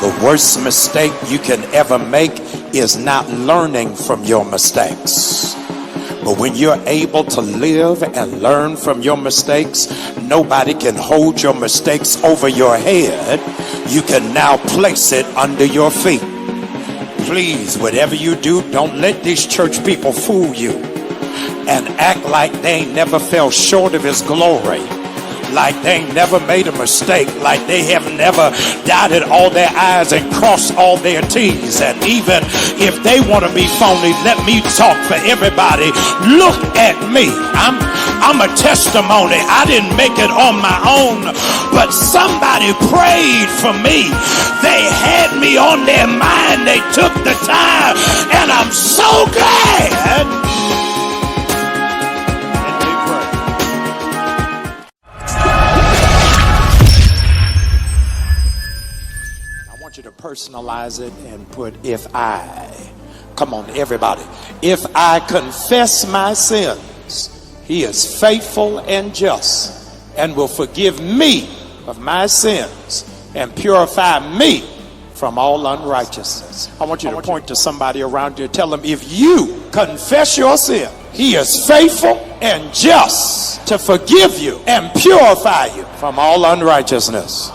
The worst mistake you can ever make is not learning from your mistakes. But when you're able to live and learn from your mistakes, nobody can hold your mistakes over your head. You can now place it under your feet. Please, whatever you do, don't let these church people fool you and act like they ain't never fell short of his glory, like they ain't never made a mistake, like they have never dotted all their I's and crossed all their T's. And even if they want to be phony, let me talk for everybody. Look at me. I'm a testimony. I didn't make it on my own, but somebody prayed for me. They had me on their mind. They took the time, and I'm so glad. You to personalize it and put if I. Come on, everybody. If I confess my sins, he is faithful and just and will forgive me of my sins and purify me from all unrighteousness. I want you to point to somebody around you and tell them, if you confess your sin, he is faithful and just to forgive you and purify you from all unrighteousness.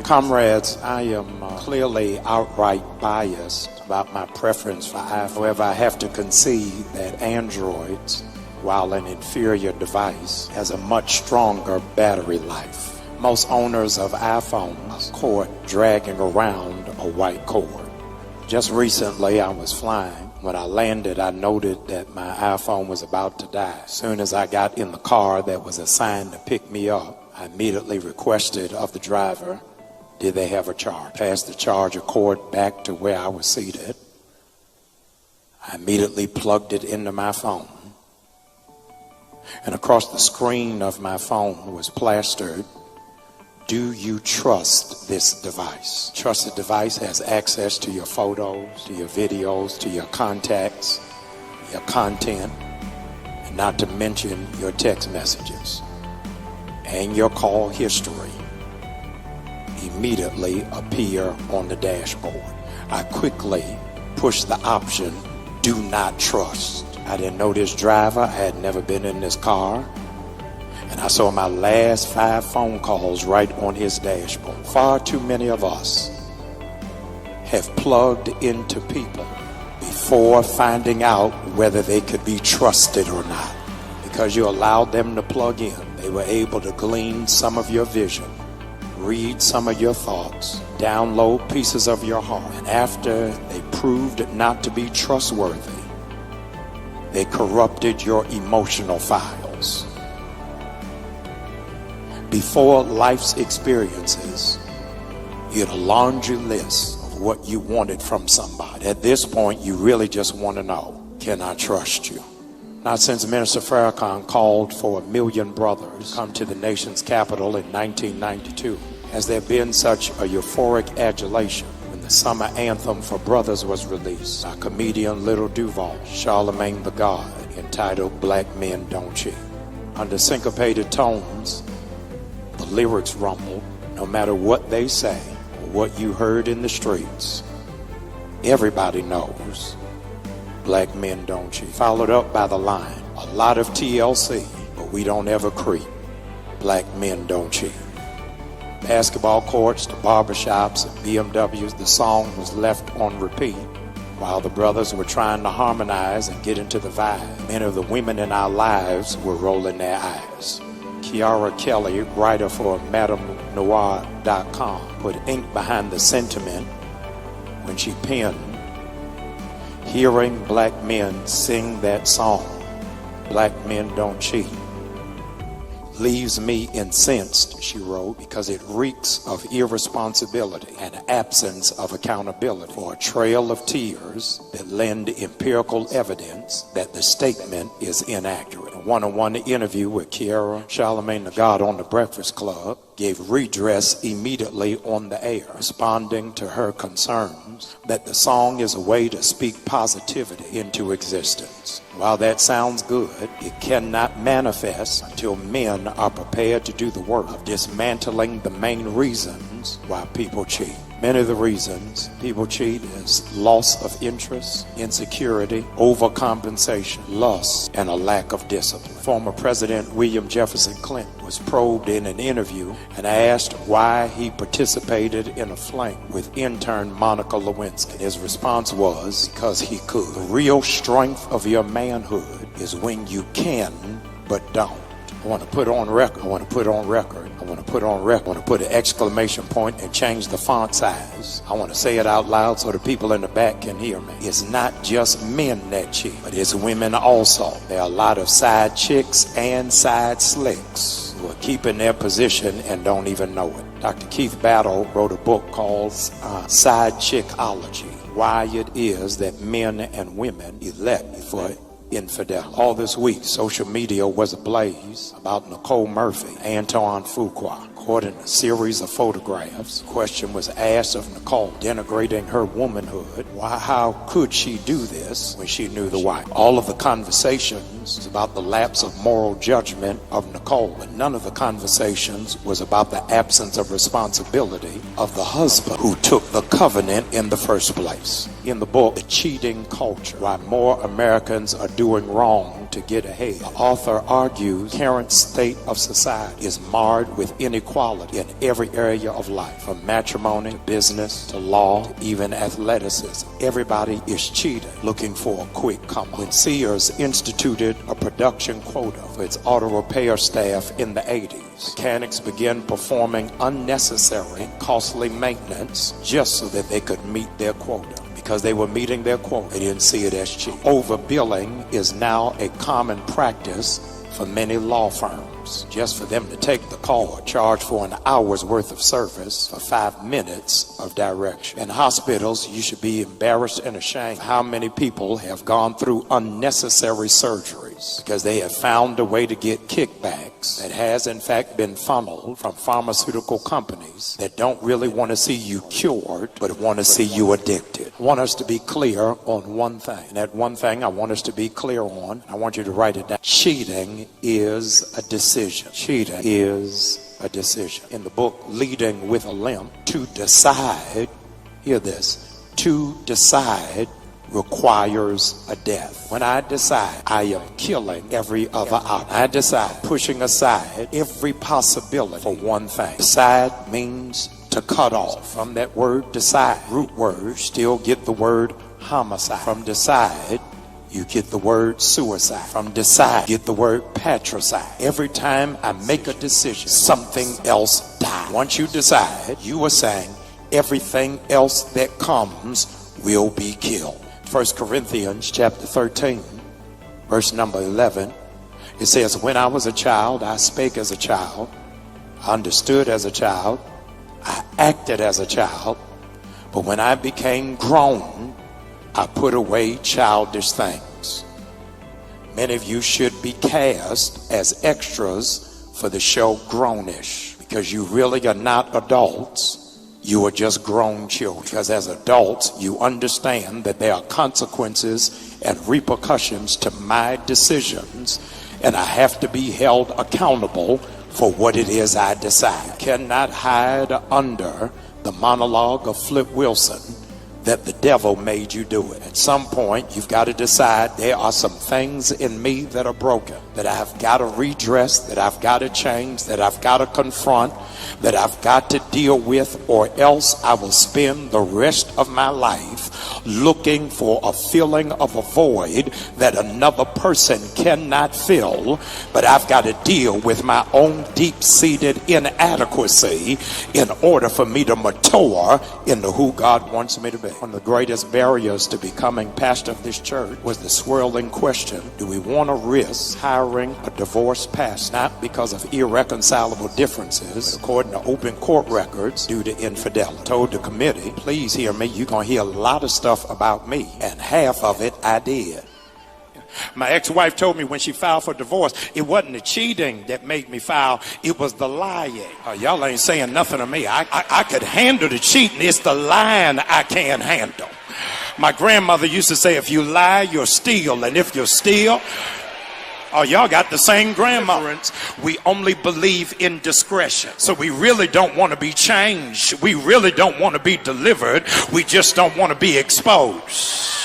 Comrades, I am clearly outright biased about my preference for iPhone. However, I have to concede that Androids, while an inferior device, has a much stronger battery life. Most owners of iPhones caught dragging around a white cord. Just recently, I was flying. When I landed, I noted that my iPhone was about to die. As soon as I got in the car that was assigned to pick me up, I immediately requested of the driver, did they have a charge? Passed the charger cord back to where I was seated. I immediately plugged it into my phone. And across the screen of my phone was plastered, do you trust this device? Trusted device has access to your photos, to your videos, to your contacts, your content, and not to mention your text messages and your call history immediately appear on the dashboard. I quickly pushed the option, do not trust. I didn't know this driver. I had never been in this car. And I saw my last 5 phone calls right on his dashboard. Far too many of us have plugged into people before finding out whether they could be trusted or not. Because you allowed them to plug in, they were able to glean some of your vision, read some of your thoughts, download pieces of your heart. And after they proved not to be trustworthy, they corrupted your emotional files. Before life's experiences, you had a laundry list of what you wanted from somebody. At this point, you really just want to know, can I trust you? Not since Minister Farrakhan called for 1 million brothers to come to the nation's capital in 1992 has there been such a euphoric adulation when the summer anthem for brothers was released by comedian Little Duval, Charlemagne the God, entitled Black Men Don't Cheat. Under syncopated tones, the lyrics rumbled, no matter what they say or what you heard in the streets, everybody knows black men don't cheat. Followed up by the line, a lot of TLC, but we don't ever creep. Black men don't cheat. Basketball courts to barbershops and BMWs, the song was left on repeat while the brothers were trying to harmonize and get into the vibe. Many of the women in our lives were rolling their eyes. Kiara Kelly, writer for MadameNoir.com, put ink behind the sentiment when she penned, hearing black men sing that song, Black Men Don't Cheat, leaves me incensed, she wrote, because it reeks of irresponsibility and absence of accountability for a trail of tears that lend empirical evidence that the statement is inaccurate. A one-on-one interview with Kiara, Charlemagne the God on the Breakfast Club, gave redress immediately on the air, responding to her concerns that the song is a way to speak positivity into existence. While that sounds good, it cannot manifest until men are prepared to do the work of dismantling the main reasons why people cheat. Many of the reasons people cheat is loss of interest, insecurity, overcompensation, lust, and a lack of discipline. Former President William Jefferson Clinton was probed in an interview and asked why he participated in a fling with intern Monica Lewinsky. His response was, because he could. The real strength of your manhood is when you can but don't. I want to put on record. I want to put an exclamation point and change the font size. I want to say it out loud so the people in the back can hear me. It's not just men that cheat, but it's women also. There are a lot of side chicks and side slicks who are keeping their position and don't even know it. Dr. Keith Battle wrote a book called Side Chickology, why it is that men and women elect for infidelity. All this week, social media was ablaze about Nicole Murphy, Antoine Fuqua. According to a series of photographs, the question was asked of Nicole, denigrating her womanhood. How could she do this when she knew the wife? All of the conversations was about the lapse of moral judgment of Nicole, but none of the conversations was about the absence of responsibility of the husband who took the covenant in the first place. In the book, The Cheating Culture, Why More Americans Are Doing Wrong to Get Ahead, the author argues the current state of society is marred with inequality in every area of life, from matrimony to business to law to even athleticism. Everybody is cheating, looking for a quick come up. When Sears instituted a production quota for its auto repair staff in the 80s, mechanics began performing unnecessary and costly maintenance just so that they could meet their quota. Because they were meeting their quota, they didn't see it as cheap. Overbilling is now a common practice for many law firms. Just for them to take the call, charge for an hour's worth of service for 5 minutes of direction. In hospitals, you should be embarrassed and ashamed how many people have gone through unnecessary surgeries because they have found a way to get kickbacks that has in fact been funneled from pharmaceutical companies that don't really want to see you cured but want to see you addicted. I want us to be clear on one thing. And that one thing I want us to be clear on, I want you to write it down. Cheating is a decision. Cheating is a decision. In the book Leading with a Limp, to decide, hear this, to decide requires a death. When I decide I am killing every other option, I decide pushing aside every possibility for one thing. Decide means to cut off. From that word decide, root word, still get the word homicide. From decide, you get the word suicide. From decide, get the word patricide. Every time I make a decision, something else dies. Once you decide, you are saying everything else that comes will be killed. 1 Corinthians chapter 13, verse number 11, it says, when I was a child, I spake as a child, I understood as a child, I acted as a child, but when I became grown, I put away childish things. Many of you should be cast as extras for the show Grownish, because you really are not adults. You are just grown children. Because as adults, you understand that there are consequences and repercussions to my decisions, and I have to be held accountable for what it is I decide. I cannot hide under the monologue of Flip Wilson that the devil made you do it. At some point, you've got to decide there are some things in me that are broken, that I've got to redress, that I've got to change, that I've got to confront, that I've got to deal with, or else I will spend the rest of my life looking for a feeling of a void that another person cannot fill, but I've got to deal with my own deep-seated inadequacy in order for me to mature into who God wants me to be. One of the greatest barriers to becoming pastor of this church was the swirling question, do we want to risk hiring a divorced pastor? Not because of irreconcilable differences, but according to open court records, due to infidelity. I told the committee, please hear me, you're going to hear a lot of stuff about me, and half of it I did. My ex-wife told me when she filed for divorce, it wasn't the cheating that made me file, it was the lying. Y'all ain't saying nothing to me. I could handle the cheating, it's the lying I can't handle. My grandmother used to say, if you lie, you'll steal, and if you steal, Oh, y'all got the same grandma. We only believe in discretion. So we really don't want to be changed. We really don't want to be delivered. We just don't want to be exposed.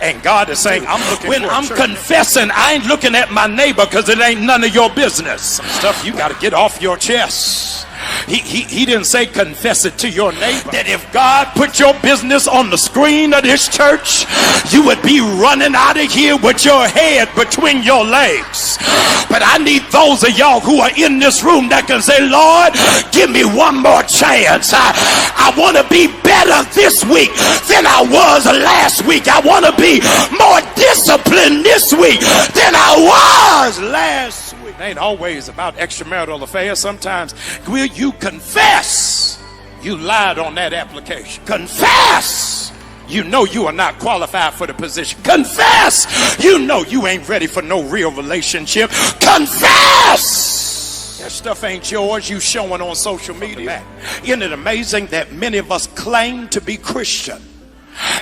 And God is saying, when I'm confessing, I ain't looking at my neighbor because it ain't none of your business. Some stuff you got to get off your chest. He didn't say confess it to your neighbor. That if God put your business on the screen of this church, you would be running out of here with your head between your legs. But I need those of y'all who are in this room that can say, Lord, give me one more chance. I want to be better this week than I was last week. I want to be more disciplined this week than I was last week. It ain't always about extramarital affairs. Sometimes will you confess you lied on that application? Confess you know you are not qualified for the position. Confess you know you ain't ready for no real relationship. Confess that stuff ain't yours. You showing on social media. Isn't it amazing that many of us claim to be Christian?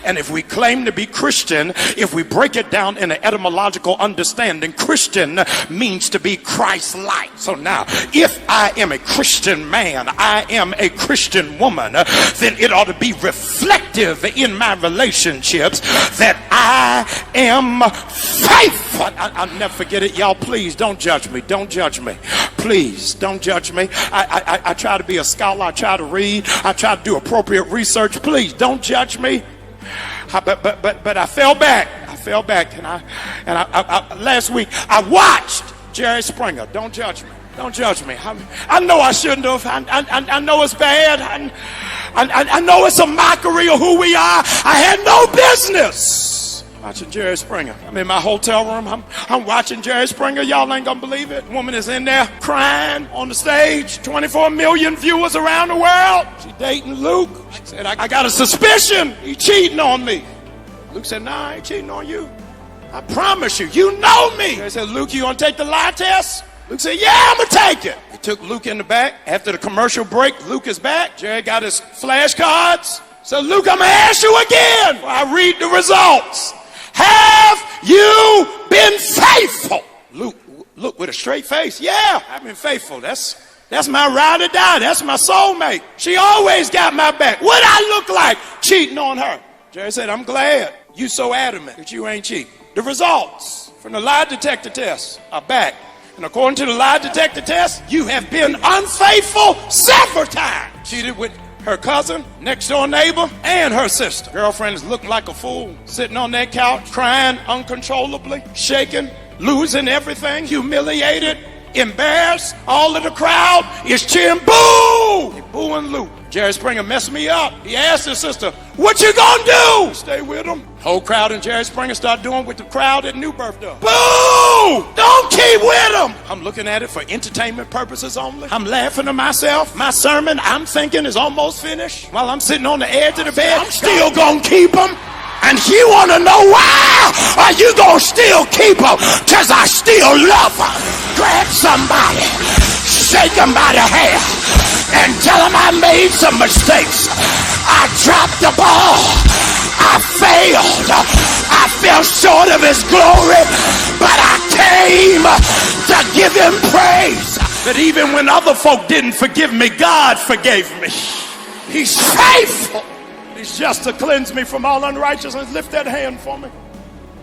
And if we claim to be Christian, if we break it down in an etymological understanding, Christian means to be Christ-like. So now, if I am a Christian man, I am a Christian woman, then it ought to be reflective in my relationships that I am faithful. I'll never forget it. Y'all, please don't judge me. Don't judge me. Please don't judge me. I try to be a scholar. I try to read. I try to do appropriate research. Please don't judge me. But I fell back. And I last week I watched Jerry Springer. Don't judge me. Don't judge me. I know I shouldn't have. I know it's bad. I know it's a mockery of who we are. I had no business watching Jerry Springer. I'm in my hotel room. I'm watching Jerry Springer. Y'all ain't gonna believe it. Woman is in there crying on the stage. 24 million viewers around the world. She dating Luke. She said, I got a suspicion he cheating on me. Luke said, nah, I ain't cheating on you. I promise you, you know me. Jerry said, Luke, you gonna take the lie test? Luke said, yeah, I'm gonna take it. He took Luke in the back. After the commercial break, Luke is back. Jerry got his flashcards. So Luke, I'm gonna ask you again before I read the results. Have you been faithful? Luke, look with a straight face. Yeah, I've been faithful. That's my ride or die. That's my soulmate. She always got my back. What I look like cheating on her? Jerry said, I'm glad you so adamant that you ain't cheating. The results from the lie detector test are back. And according to the lie detector test, you have been unfaithful several times. Cheated with her cousin, next door neighbor, and her sister. Girlfriend is looking like a fool, sitting on that couch, crying uncontrollably, shaking, losing everything, humiliated, embarrassed. All of the crowd is cheering, boo! They booing Luke. Jerry Springer messed me up. He asked his sister, what you gonna do? Stay with him. Whole crowd and Jerry Springer start doing what the crowd at New Birth does. Boo! Don't keep with him. I'm looking at it for entertainment purposes only. I'm laughing to myself. My sermon, I'm thinking, is almost finished. While I'm sitting on the edge of the bed, I'm still gonna keep him. And you want to know why? Are you going to still keep her? Because I still love her. Grab somebody, shake them by the hair, and tell them I made some mistakes. I dropped the ball. I failed. I fell short of his glory, but I came to give him praise. That even when other folk didn't forgive me, God forgave me. He's faithful. He's just to cleanse me from all unrighteousness. Lift that hand for me.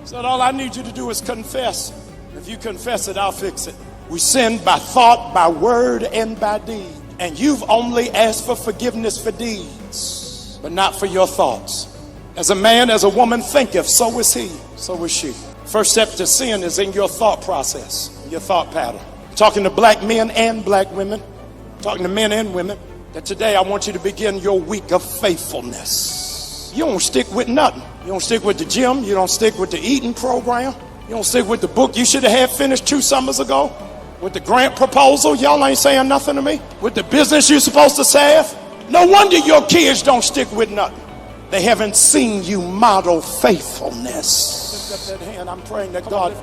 So all I need you to do is confess. If you confess it, I'll fix it. We sin by thought, by word, and by deed. And you've only asked for forgiveness for deeds, but not for your thoughts. As a man, as a woman thinketh, so is he, so is she. First step to sin is in your thought process, your thought pattern. I'm talking to black men and black women, I'm talking to men and women. That today I want you to begin your week of faithfulness. You don't stick with nothing. You don't stick with the gym. You don't stick with the eating program. You don't stick with the book you should have had finished 2 summers ago. With the grant proposal, y'all ain't saying nothing to me. With the business you're supposed to have. No wonder your kids don't stick with nothing. They haven't seen you model faithfulness. Lift up that hand. I'm praying that God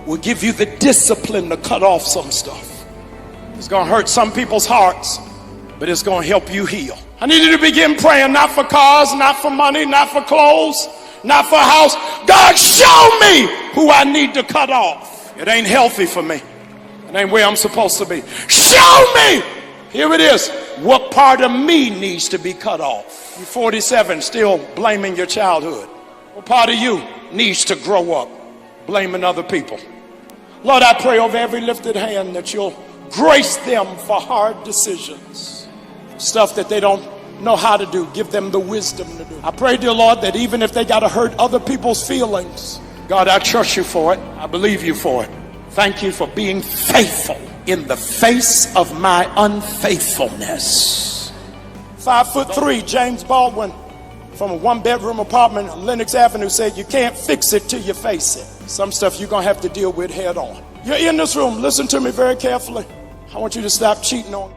will give you the discipline to cut off some stuff. It's going to hurt some people's hearts, but it's going to help you heal. I need you to begin praying, not for cars, not for money, not for clothes, not for a house. God, show me who I need to cut off. It ain't healthy for me. It ain't where I'm supposed to be. Show me. Here it is. What part of me needs to be cut off? You're 47, still blaming your childhood. What part of you needs to grow up blaming other people? Lord, I pray over every lifted hand that you'll grace them for hard decisions, stuff that they don't know how to do. Give them the wisdom to do. I pray, dear Lord, that even if they got to hurt other people's feelings, God, I trust you for it. I believe you for it. Thank you for being faithful in the face of my unfaithfulness. 5'3", James Baldwin, from a one-bedroom apartment on Lenox Avenue, said you can't fix it till you face it. Some stuff you're going to have to deal with head on. You're in this room. Listen to me very carefully. I want you to stop cheating on God.